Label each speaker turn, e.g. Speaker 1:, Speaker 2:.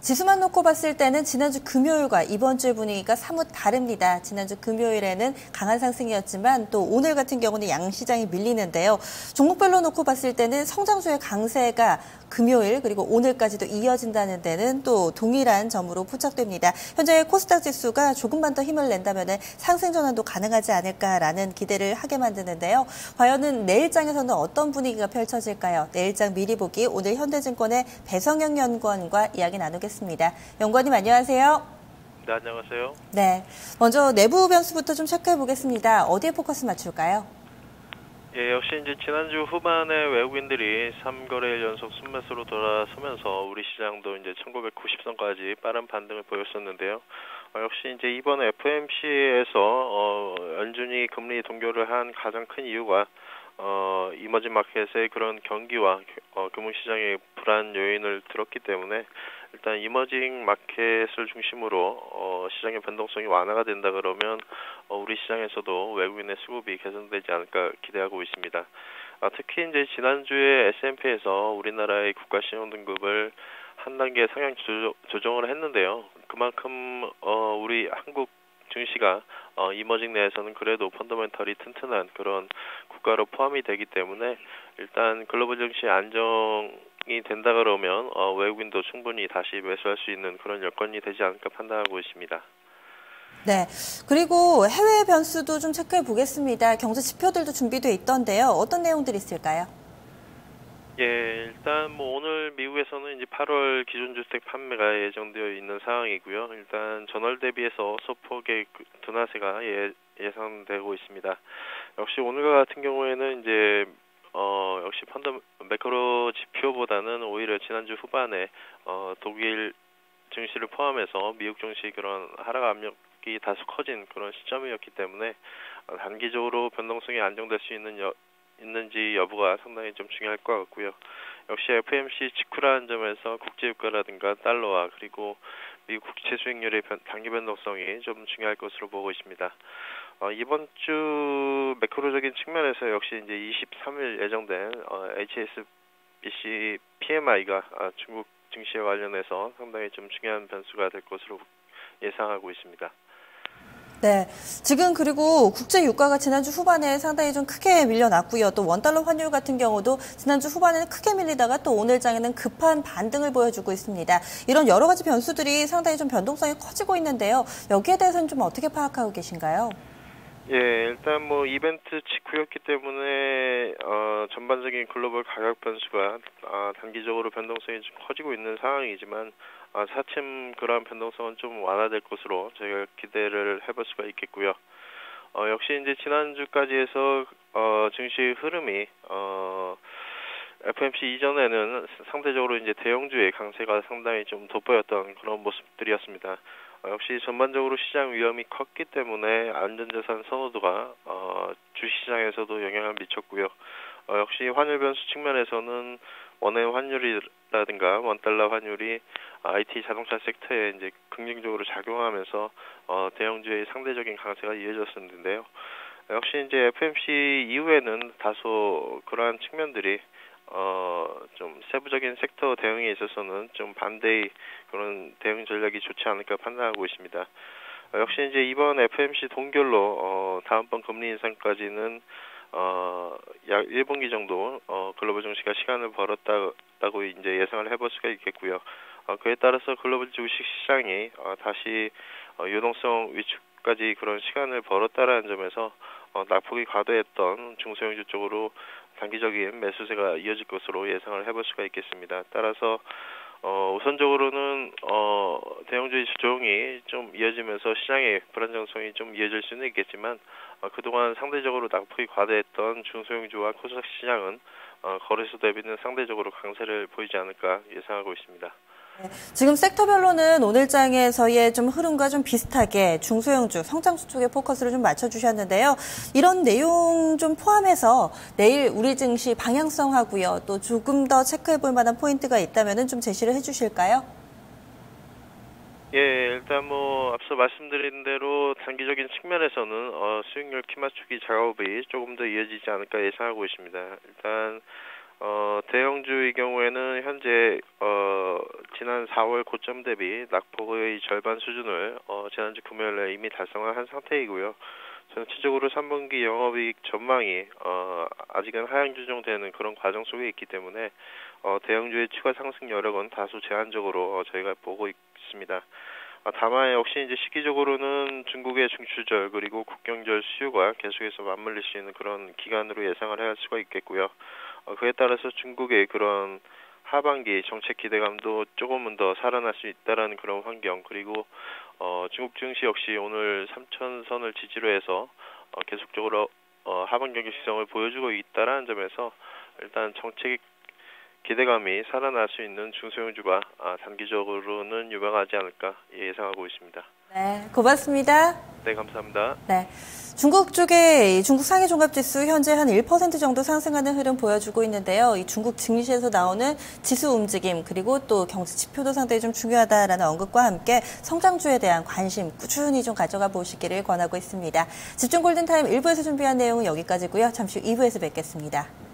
Speaker 1: 지수만 놓고 봤을 때는 지난주 금요일과 이번 주 분위기가 사뭇 다릅니다. 지난주 금요일에는 강한 상승이었지만 또 오늘 같은 경우는 양시장이 밀리는데요. 종목별로 놓고 봤을 때는 성장주의 강세가 금요일 그리고 오늘까지도 이어진다는 데는 또 동일한 점으로 포착됩니다. 현재 코스닥 지수가 조금만 더 힘을 낸다면 상승 전환도 가능하지 않을까라는 기대를 하게 만드는데요. 과연은 내일장에서는 어떤 분위기가 펼쳐질까요? 내일장 미리 보기 오늘 현대증권의 배성영 연구원과 이야기 나누겠습니다. 연구원님 안녕하세요.
Speaker 2: 네, 안녕하세요.
Speaker 1: 네, 먼저 내부 변수부터 좀 체크해 보겠습니다. 어디에 포커스 맞출까요?
Speaker 2: 예, 역시 이제 지난주 후반에 외국인들이 3거래일 연속 순매수로 돌아서면서 우리 시장도 이제 1990선까지 빠른 반등을 보였었는데요. 역시 이제 이번 FOMC에서 연준이 금리 동결을 한 가장 큰 이유가 이머징 마켓의 그런 경기와 금융시장의 불안 요인을 들었기 때문에 일단 이머징 마켓을 중심으로 시장의 변동성이 완화가 된다 그러면 우리 시장에서도 외국인의 수급이 개선되지 않을까 기대하고 있습니다. 특히 이제 지난주에 S&P에서 우리나라의 국가신용 등급을 한 단계 상향 조정을 했는데요. 그만큼 우리 한국 증시가 이머징 내에서는 그래도 펀더멘털이 튼튼한 그런 국가로 포함이 되기 때문에 일단 글로벌 증시 안정이 된다 그러면 외국인도 충분히 다시 매수할 수 있는 그런 여건이 되지 않을까 판단하고 있습니다.
Speaker 1: 네, 그리고 해외 변수도 좀 체크해 보겠습니다. 경제 지표들도 준비되어 있던데요. 어떤 내용들이 있을까요?
Speaker 2: 예, 일단 뭐 오늘 미국에서는 이제 8월 기준주택 판매가 예정되어 있는 상황이고요. 일단 전월 대비해서 소폭의 둔화세가 예상되고 있습니다. 역시 오늘과 같은 경우에는 이제 역시 매크로 지표보다는 오히려 지난주 후반에 독일 증시를 포함해서 미국 증시 그런 하락 압력이 다소 커진 그런 시점이었기 때문에 단기적으로 변동성이 안정될 수 있는지 여부가 상당히 좀 중요할 것 같고요. 역시 FOMC 직후라는 점에서 국제유가라든가 달러와 그리고 미국 국채 수익률의 단기 변동성이 좀 중요할 것으로 보고 있습니다. 이번 주 매크로적인 측면에서 역시 이제 23일 예정된 HSBC PMI가 중국 증시와 관련해서 상당히 좀 중요한 변수가 될 것으로 예상하고 있습니다.
Speaker 1: 네, 지금 그리고 국제 유가가 지난주 후반에 상당히 좀 크게 밀려났고요. 또 원달러 환율 같은 경우도 지난주 후반에는 크게 밀리다가 또 오늘 장에는 급한 반등을 보여주고 있습니다. 이런 여러 가지 변수들이 상당히 좀 변동성이 커지고 있는데요. 여기에 대해서는 좀 어떻게 파악하고 계신가요?
Speaker 2: 예, 일단 뭐 이벤트 직후였기 때문에 전반적인 글로벌 가격 변수가 단기적으로 변동성이 좀 커지고 있는 상황이지만 차츰 그러한 변동성은 좀 완화될 것으로 저희가 기대를 해볼 수가 있겠고요. 역시 이제 지난주까지 해서 증시 흐름이 FOMC 이전에는 상대적으로 이제 대형주의 강세가 상당히 좀 돋보였던 그런 모습들이었습니다. 역시 전반적으로 시장 위험이 컸기 때문에 안전자산 선호도가 주시장에서도 영향을 미쳤고요. 역시 환율 변수 측면에서는 원화의 환율이라든가 원달러 환율이 IT 자동차 섹터에 이제 긍정적으로 작용하면서 대형주의 상대적인 강세가 이어졌었는데요. 역시 이제 FOMC 이후에는 다소 그러한 측면들이 좀 세부적인 섹터 대응에 있어서는 좀 반대의 그런 대응 전략이 좋지 않을까 판단하고 있습니다. 역시 이제 이번 FOMC 동결로 다음번 금리 인상까지는 약 1분기 정도 글로벌 증시가 시간을 벌었다고 이제 예상을 해볼 수가 있겠고요. 그에 따라서 글로벌 주식 시장이 다시 유동성 위축까지 그런 시간을 벌었다라는 점에서 낙폭이 과도했던 중소형주 쪽으로 단기적인 매수세가 이어질 것으로 예상을 해볼 수가 있겠습니다. 따라서 우선적으로는 대형주의 조정이 좀 이어지면서 시장의 불안정성이 좀 이어질 수는 있겠지만 그동안 상대적으로 낙폭이 과대했던 중소형주와 코스닥 시장은 거래소 대비는 상대적으로 강세를 보이지 않을까 예상하고 있습니다.
Speaker 1: 네, 지금 섹터별로는 오늘 장에서의 좀 흐름과 좀 비슷하게 중소형주, 성장주 쪽에 포커스를 좀 맞춰주셨는데요. 이런 내용 좀 포함해서 내일 우리 증시 방향성하고요. 또 조금 더 체크해볼 만한 포인트가 있다면 좀 제시를 해주실까요?
Speaker 2: 예, 일단 뭐 앞서 말씀드린 대로 단기적인 측면에서는 수익률 키 맞추기 작업이 조금 더 이어지지 않을까 예상하고 있습니다. 일단 대형주의 경우에는 현재 지난 4월 고점 대비 낙폭의 절반 수준을 지난주 금요일에 이미 달성을 한 상태이고요. 전체적으로 3분기 영업이익 전망이 아직은 하향 조정되는 그런 과정 속에 있기 때문에 대형주의 추가 상승 여력은 다소 제한적으로 저희가 보고 있습니다. 다만 역시 이제 시기적으로는 중국의 중추절 그리고 국경절 수요가 계속해서 맞물릴 수 있는 그런 기간으로 예상을 할 수가 있겠고요. 그에 따라서 중국의 그런 하반기 정책 기대감도 조금은 더 살아날 수 있다라는 그런 환경, 그리고 중국 증시 역시 오늘 3,000선을 지지로 해서 계속적으로 하반기 경직성을 보여주고 있다라는 점에서 일단 정책 기대감이 살아날 수 있는 중소형주가 단기적으로는 유망하지 않을까 예상하고 있습니다.
Speaker 1: 네, 고맙습니다.
Speaker 2: 네, 감사합니다.
Speaker 1: 네. 중국 쪽에 중국 상해 종합지수 현재 한 1% 정도 상승하는 흐름 보여주고 있는데요. 이 중국 증시에서 나오는 지수 움직임 그리고 또 경제 지표도 상당히 좀 중요하다라는 언급과 함께 성장주에 대한 관심 꾸준히 좀 가져가 보시기를 권하고 있습니다. 집중 골든타임 1부에서 준비한 내용은 여기까지고요. 잠시 후 2부에서 뵙겠습니다.